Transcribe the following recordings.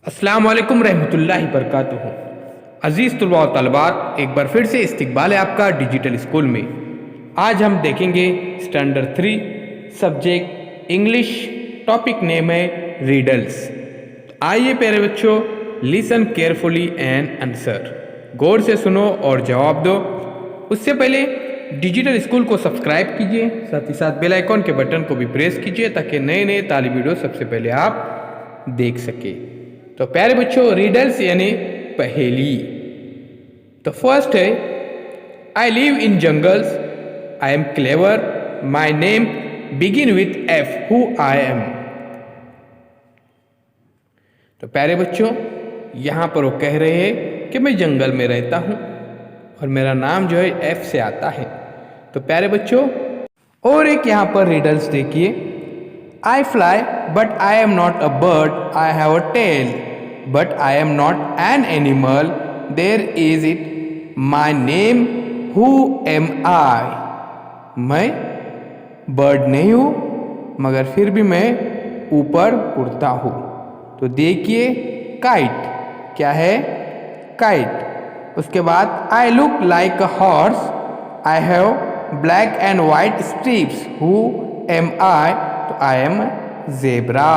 अस्सलाम वालेकुम रहमतुल्लाहि बरकातुहू। अज़ीज़ तलबा व तलबात, एक बार फिर से इस्तकबाल है आपका डिजिटल स्कूल में। आज हम देखेंगे standard 3 subject English. Topic name है रीडल्स। आइए प्यारे बच्चों, लिसन केयरफुली एंड आंसर। गौर से सुनो और जवाब दो। उससे पहले डिजिटल स्कूल को सब्सक्राइब कीजिए, साथ ही साथ बेल आइकॉन के बटन को भी प्रेस कीजिए ताकि नए नए तालीम वीडियो सबसे पहले आप देख सके। तो प्यारे बच्चों, रीडल्स यानी पहेली। तो फर्स्ट है, I live in jungles, I am clever, my name begin with F, who I am. तो प्यारे बच्चों, यहाँ पर वो कह रहे हैं कि मैं जंगल में रहता हूँ और मेरा नाम जो है एफ से आता है। तो प्यारे बच्चों, और एक यहाँ पर रीडल्स देखिए, I fly but I am not a bird, I have a tail but I am not an animal, there is it my name, who am I. मैं बर्ड नहीं हूँ मगर फिर भी मैं ऊपर उड़ता हूँ। तो देखिए, काइट क्या है, काइट। उसके बाद I look like a horse, I have black and white stripes, who am I. तो आई एम ज़ेब्रा।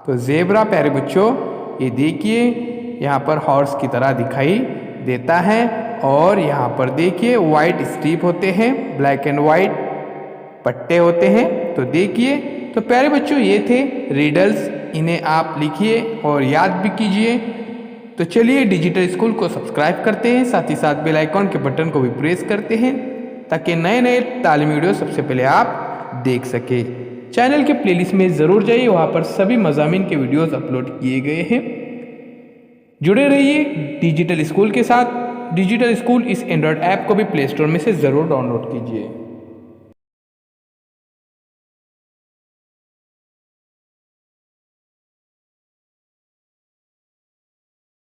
तो ज़ेब्रा प्यारे बच्चों, ये देखिए यहाँ पर हॉर्स की तरह दिखाई देता है और यहाँ पर देखिए वाइट स्ट्रिप होते हैं, ब्लैक एंड वाइट पट्टे होते हैं। तो देखिए, तो प्यारे बच्चों, ये थे रीडल्स। इन्हें आप लिखिए और याद भी कीजिए। तो चलिए डिजिटल स्कूल को सब्सक्राइब करते हैं, साथ ही साथ बेल आइकॉन के बटन को भी प्रेस करते हैं ताकि नए नए तालीमी वीडियो सबसे पहले आप देख सके। चैनल के प्लेलिस्ट में ज़रूर जाइए, वहाँ पर सभी मज़ामीन के वीडियोस अपलोड किए गए हैं। जुड़े रहिए डिजिटल स्कूल के साथ। डिजिटल स्कूल इस एंड्रॉयड ऐप को भी प्ले स्टोर में से ज़रूर डाउनलोड कीजिए।